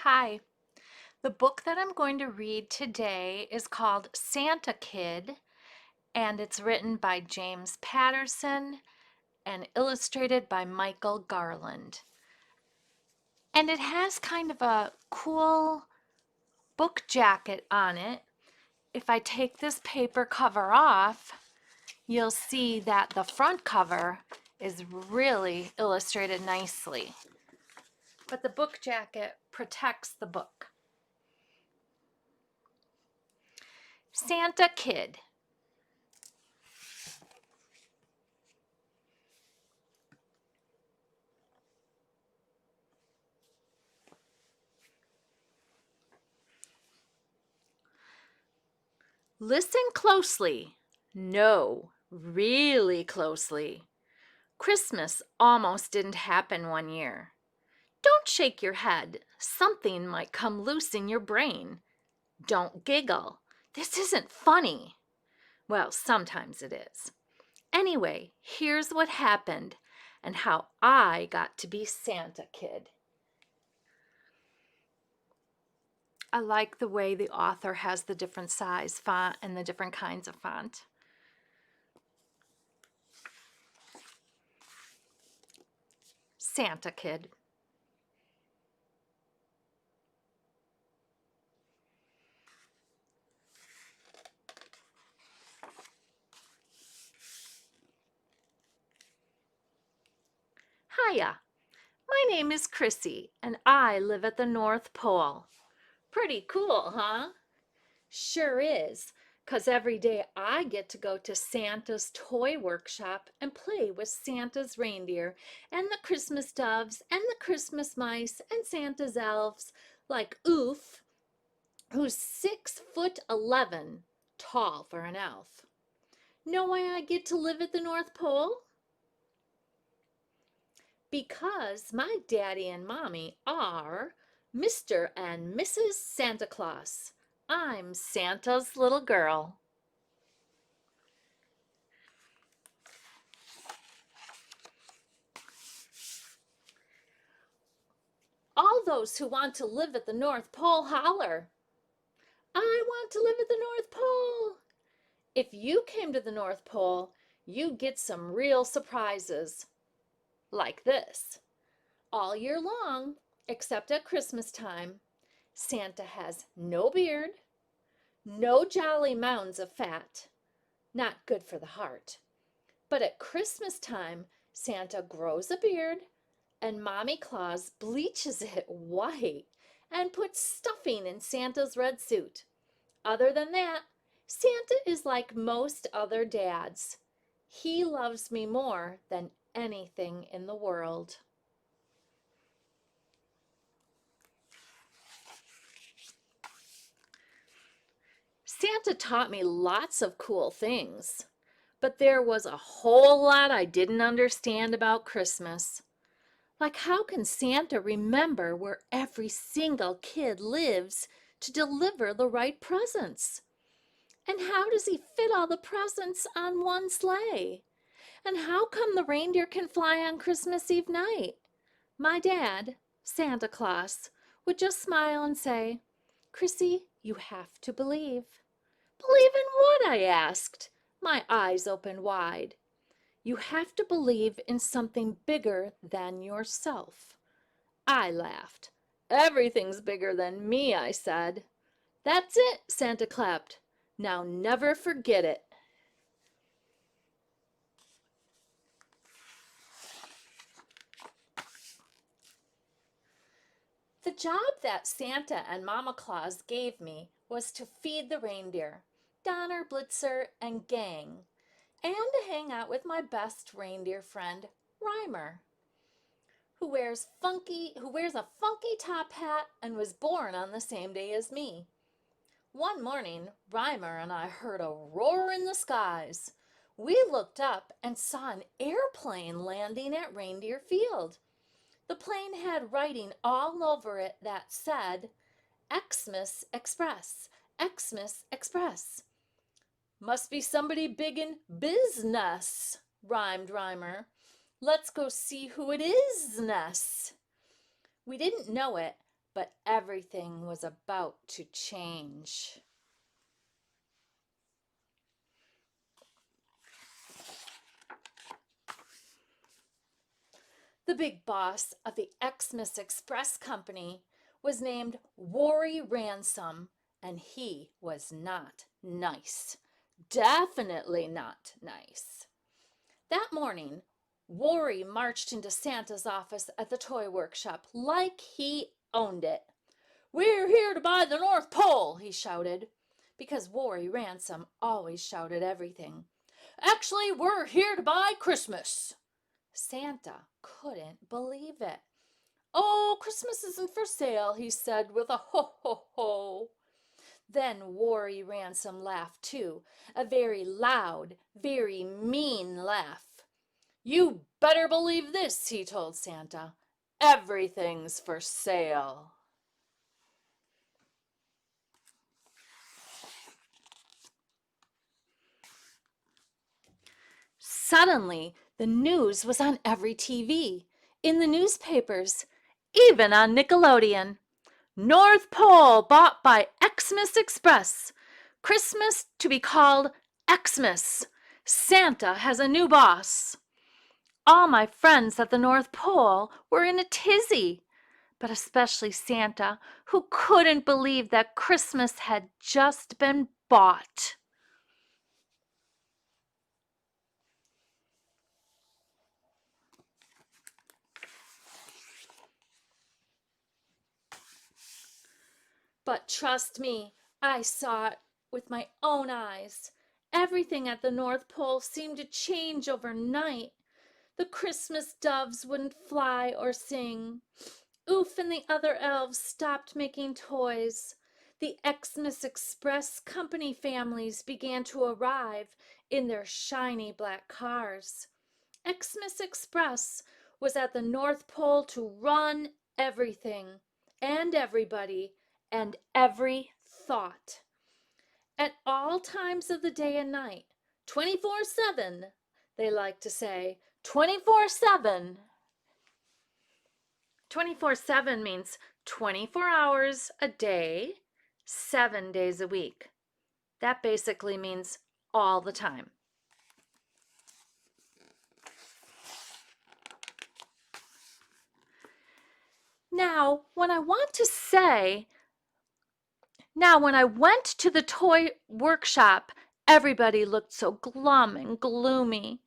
Hi. The book that I'm going to read today is called Santa Kid, and it's written by James Patterson and illustrated by Michael Garland. And it has kind of a cool book jacket on it. If I take this paper cover off, you'll see that the front cover is really illustrated nicely. But the book jacket protects the book. Santa Kid. Listen closely. No, really closely. Christmas almost didn't happen one year. Don't shake your head. Something might come loose in your brain. Don't giggle. This isn't funny. Well, sometimes it is. Anyway, here's what happened and how I got to be Santa Kid. I like the way the author has the different size font and the different kinds of font. Santa Kid. Hiya, my name is Chrissy, and I live at the North Pole. Pretty cool, huh? Sure is, 'cause every day I get to go to Santa's toy workshop and play with Santa's reindeer and the Christmas doves and the Christmas mice and Santa's elves, like Oof, who's 6'11", tall for an elf. Know why I get to live at the North Pole? Because my daddy and mommy are Mr. and Mrs. Santa Claus. I'm Santa's little girl. All those who want to live at the North Pole holler. I want to live at the North Pole. If you came to the North Pole, you'd get some real surprises. Like this. All year long, except at Christmas time, Santa has no beard, no jolly mounds of fat, not good for the heart. But at Christmas time, Santa grows a beard and Mommy Claus bleaches it white and puts stuffing in Santa's red suit. Other than that, Santa is like most other dads. He loves me more than anything in the world. Santa taught me lots of cool things, but there was a whole lot I didn't understand about Christmas. Like, how can Santa remember where every single kid lives to deliver the right presents? And how does he fit all the presents on one sleigh? And how come the reindeer can fly on Christmas Eve night? My dad, Santa Claus, would just smile and say, Chrissy, you have to believe. Believe in what? I asked, my eyes opened wide. You have to believe in something bigger than yourself. I laughed. Everything's bigger than me, I said. That's it, Santa clapped. Now never forget it. The job that Santa and Mama Claus gave me was to feed the reindeer, Donner, Blitzer, and gang, and to hang out with my best reindeer friend, Reimer, who wears a funky top hat and was born on the same day as me. One morning, Reimer and I heard a roar in the skies. We looked up and saw an airplane landing at Reindeer Field. The plane had writing all over it that said, Xmas Express, Xmas Express. Must be somebody big in business, rhymed Reimer. Let's go see who it is, Ness. We didn't know it, But everything was about to change. The big boss of the Xmas Express Company was named Worry Ransom, and he was not nice. Definitely not nice. That morning, Worry marched into Santa's office at the toy workshop like he owned it. "We're here to buy the North Pole," he shouted, because Worry Ransom always shouted everything. "Actually, we're here to buy Christmas." Santa couldn't believe it. "Oh, Christmas isn't for sale," he said with a ho ho ho. Then Worry Ransom laughed too, a very loud, very mean laugh. "You better believe this," he told Santa. "Everything's for sale." Suddenly, the news was on every TV, in the newspapers, even on Nickelodeon. "North Pole bought by Xmas Express. Christmas to be called Xmas. Santa has a new boss." All my friends at the North Pole were in a tizzy, but especially Santa, who couldn't believe that Christmas had just been bought. But trust me, I saw it with my own eyes. Everything at the North Pole seemed to change overnight. The Christmas doves wouldn't fly or sing. Oof and the other elves stopped making toys. The Xmas Express Company families began to arrive in their shiny black cars. Xmas Express was at the North Pole to run everything and everybody and every thought. At all times of the day and night, 24/7, they like to say, 24/7. 24/7 means 24 hours a day, 7 days a week. That basically means all the time. Now, when I went to the toy workshop, everybody looked so glum and gloomy.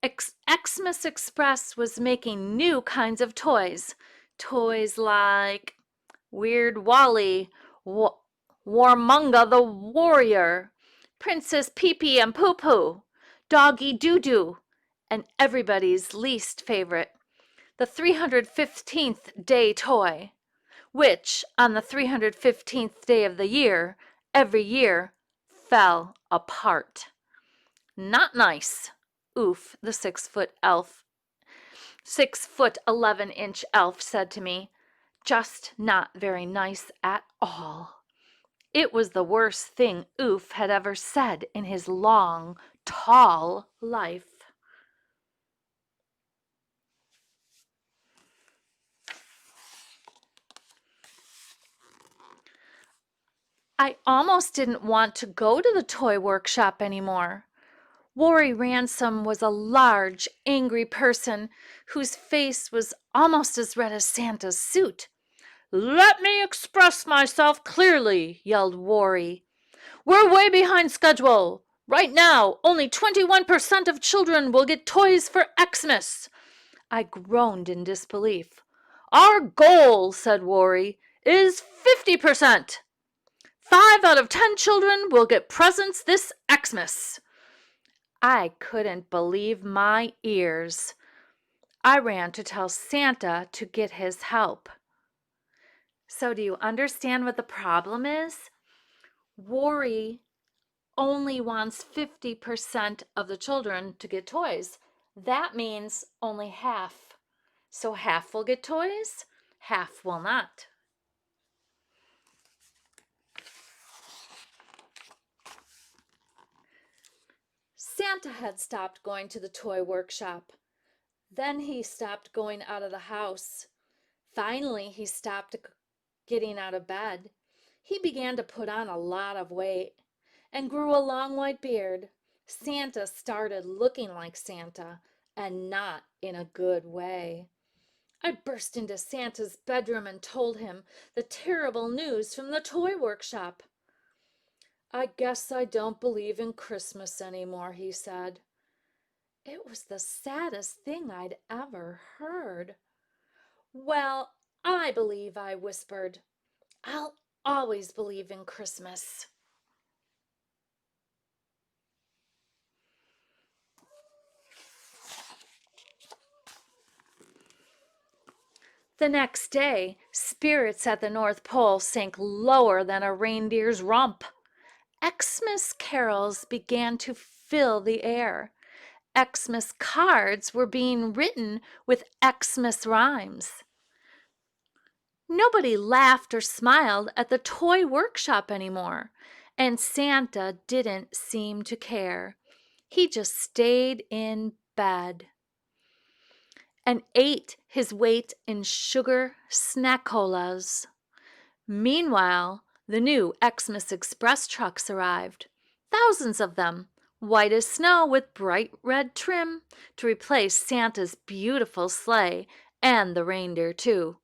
Xmas Express was making new kinds of toys. Toys like Weird Wally, Warmunga the Warrior, Princess Pee-Pee and Poo-Poo, Doggy Doo-Doo, and everybody's least favorite, the 315th day toy, which on the 315th day of the year, every year, fell apart. "Not nice," Oof, the 6'11" elf said to me. "Just not very nice at all." It was the worst thing Oof had ever said in his long, tall life. I almost didn't want to go to the toy workshop anymore. Worry Ransom was a large, angry person whose face was almost as red as Santa's suit. "Let me express myself clearly," yelled Worry. "We're way behind schedule. Right now, only 21% of children will get toys for Xmas." I groaned in disbelief. "Our goal," said Worry, "is 50%. 5 out of 10 children will get presents this Xmas." I couldn't believe my ears. I ran to tell Santa to get his help. So do you understand what the problem is? Worry only wants 50% of the children to get toys. That means only half. So half will get toys, half will not. Santa had stopped going to the toy workshop. Then he stopped going out of the house. Finally, he stopped Getting out of bed, he began to put on a lot of weight and grew a long white beard. Santa started looking like Santa, and not in a good way. I burst into Santa's bedroom and told him the terrible news from the toy workshop. "I guess I don't believe in Christmas anymore," he said. It was the saddest thing I'd ever heard. "Well, I believe," I whispered. "I'll always believe in Christmas." The next day, spirits at the North Pole sank lower than a reindeer's rump. Xmas carols began to fill the air. Xmas cards were being written with Xmas rhymes. Nobody laughed or smiled at the toy workshop anymore, and Santa didn't seem to care. He just stayed in bed and ate his weight in sugar snackolas. Meanwhile, the new Xmas Express trucks arrived, thousands of them, white as snow with bright red trim, to replace Santa's beautiful sleigh and the reindeer, too.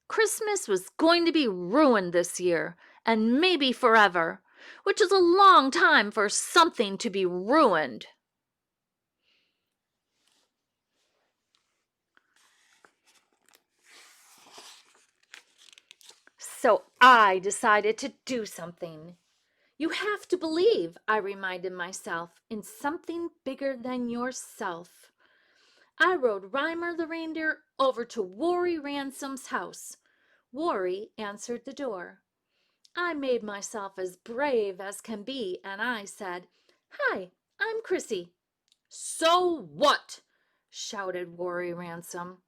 Christmas was going to be ruined this year, and maybe forever, which is a long time for something to be ruined. So I decided to do something. You have to believe, I reminded myself, in something bigger than yourself. I rode Rymer the reindeer over to Worry Ransom's house. Worry answered the door. I made myself as brave as can be, and I said, "Hi, I'm Chrissy." "So what?" shouted Worry Ransom.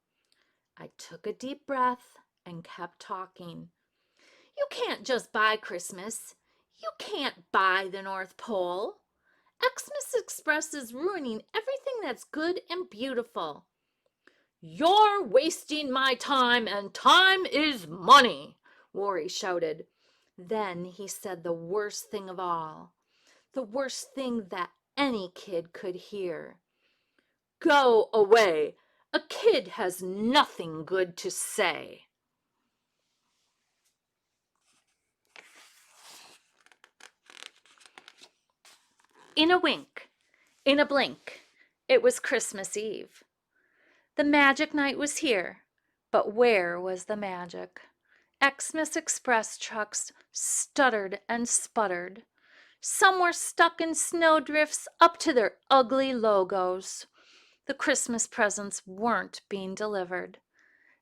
I took a deep breath and kept talking. "You can't just buy Christmas. You can't buy the North Pole. Xmas Express is ruining everything that's good and beautiful." "You're wasting my time, and time is money," Worry shouted. Then he said the worst thing of all, the worst thing that any kid could hear. "Go away. A kid has nothing good to say." In a wink, in a blink, it was Christmas Eve. The magic night was here, but where was the magic? Xmas Express trucks stuttered and sputtered. Some were stuck in snowdrifts up to their ugly logos. The Christmas presents weren't being delivered.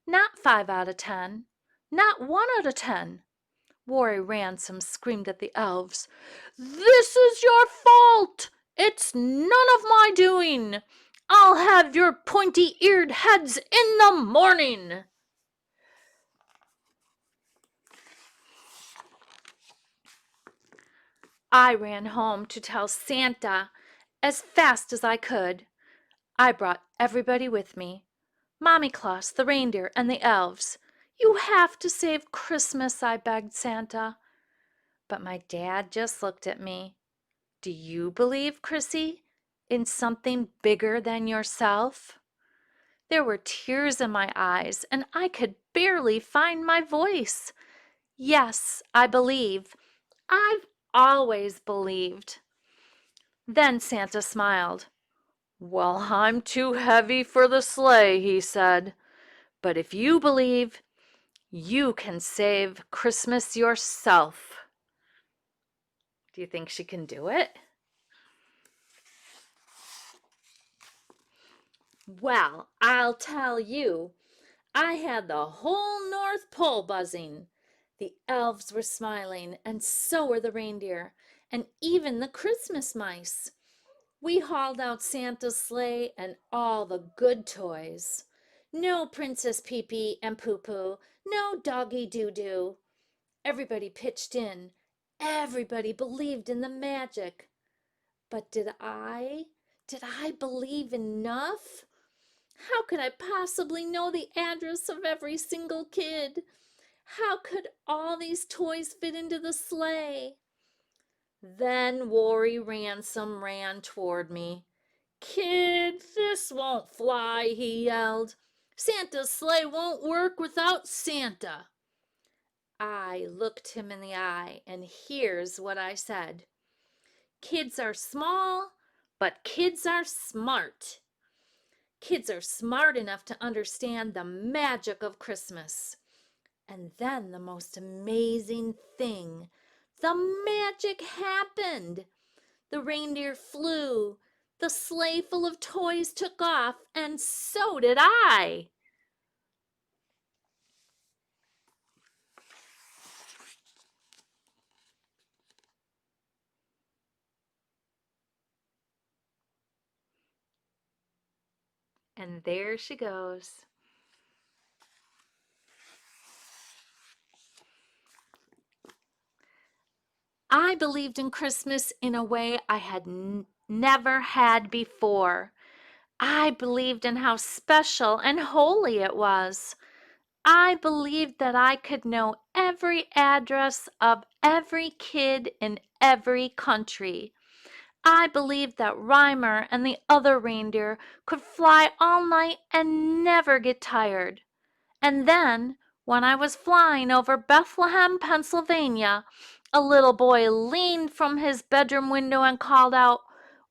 Not 5 out of 10. Not 1 out of 10. Worry Ransom screamed at the elves. "This is your fault! It's none of my doing! I'll have your pointy-eared heads in the morning!" I ran home to tell Santa as fast as I could. I brought everybody with me. Mommy Claus, the reindeer, and the elves. "You have to save Christmas," I begged Santa. But my dad just looked at me. "Do you believe, Chrissy, in something bigger than yourself?" There were tears in my eyes, and I could barely find my voice. "Yes, I believe. I've always believed." Then Santa smiled. "Well, I'm too heavy for the sleigh," he said. "But if you believe, you can save Christmas yourself." Do you think she can do it? Well, I'll tell you. I had the whole North Pole buzzing. The elves were smiling, and so were the reindeer, and even the Christmas mice. We hauled out Santa's sleigh and all the good toys. No Princess Pee-Pee and Poo-Poo, no Doggy Doo-Doo. Everybody pitched in. Everybody believed in the magic. But did I? Did I believe enough? How could I possibly know the address of every single kid? How could all these toys fit into the sleigh? Then Worry Ransom ran toward me. Kid, this won't fly, he yelled. Santa's sleigh won't work without Santa. I looked him in the eye, and here's what I said. Kids are small, but kids are smart. Kids are smart enough to understand the magic of Christmas. And then the most amazing thing, the magic happened. The reindeer flew, the sleigh full of toys took off, and so did I. And there she goes. I believed in Christmas in a way I had never had before. I believed in how special and holy it was. I believed that I could know every address of every kid in every country. I believed that Rymer and the other reindeer could fly all night and never get tired. And then, when I was flying over Bethlehem, Pennsylvania, a little boy leaned from his bedroom window and called out,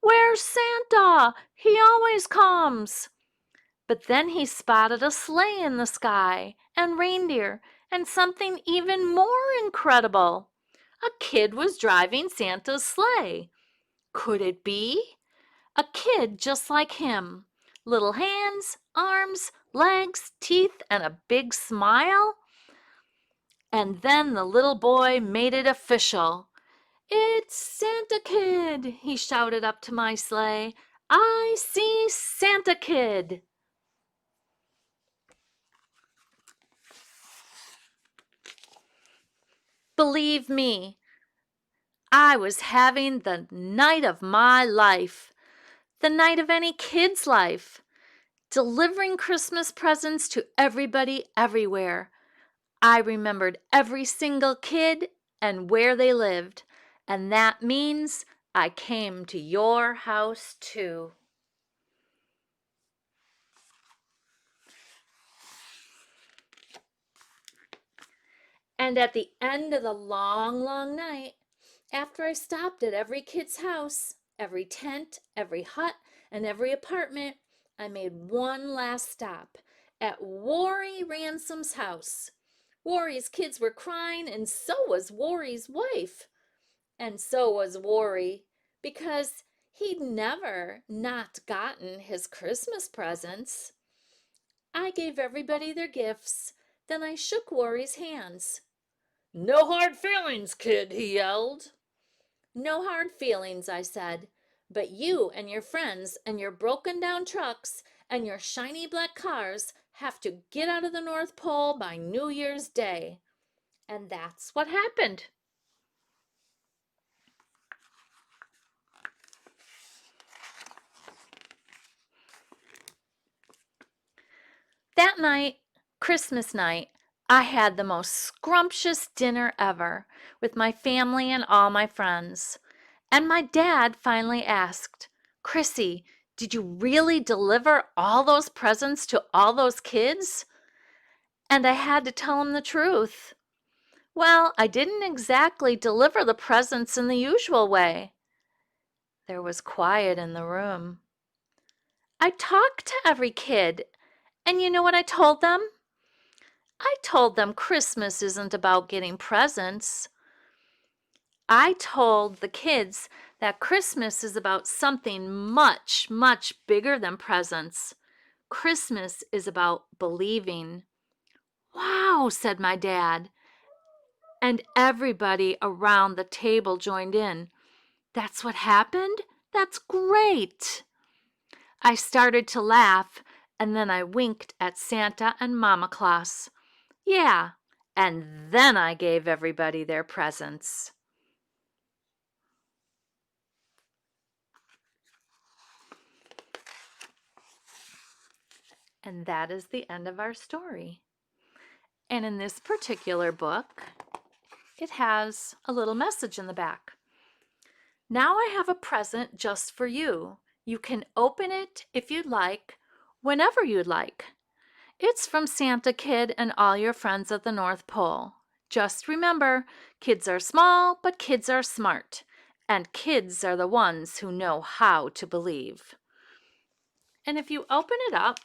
"Where's Santa? He always comes." But then he spotted a sleigh in the sky, and reindeer, and something even more incredible. A kid was driving Santa's sleigh. Could it be? A kid just like him. Little hands, arms, legs, teeth, and a big smile. And then the little boy made it official. "It's Santa Kid," he shouted up to my sleigh. "I see Santa Kid." Believe me, I was having the night of my life, the night of any kid's life, delivering Christmas presents to everybody everywhere. I remembered every single kid and where they lived, and that means I came to your house too. And at the end of the long, long night, after I stopped at every kid's house, every tent, every hut, and every apartment, I made one last stop at Worry Ransom's house. Worry's kids were crying, and so was Worry's wife. And so was Worry, because he'd never not gotten his Christmas presents. I gave everybody their gifts. Then I shook Worry's hands. "No hard feelings, kid," he yelled. "No hard feelings," I said. "But you and your friends and your broken down trucks and your shiny black cars have to get out of the North Pole by New Year's Day." And that's what happened. That night, Christmas night, I had the most scrumptious dinner ever with my family and all my friends. And my dad finally asked, "Chrissy, did you really deliver all those presents to all those kids?" And I had to tell him the truth. Well, I didn't exactly deliver the presents in the usual way. There was quiet in the room. I talked to every kid, and you know what I told them? I told them Christmas isn't about getting presents. I told the kids that Christmas is about something much, much bigger than presents. Christmas is about believing. "Wow," said my dad. And everybody around the table joined in. "That's what happened? That's great." I started to laugh, and then I winked at Santa and Mama Claus. Yeah, and then I gave everybody their presents. And that is the end of our story. And in this particular book, it has a little message in the back. Now I have a present just for you. You can open it if you'd like, whenever you'd like. It's from Santa Kid and all your friends at the North Pole. Just remember, kids are small, but kids are smart. And kids are the ones who know how to believe. And if you open it up,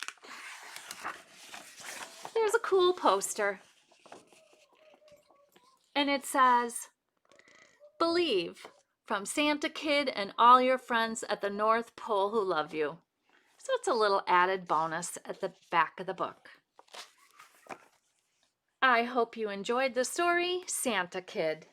there's a cool poster. And it says, Believe, from Santa Kid and all your friends at the North Pole who love you. So it's a little added bonus at the back of the book. I hope you enjoyed the story, Santa Kid.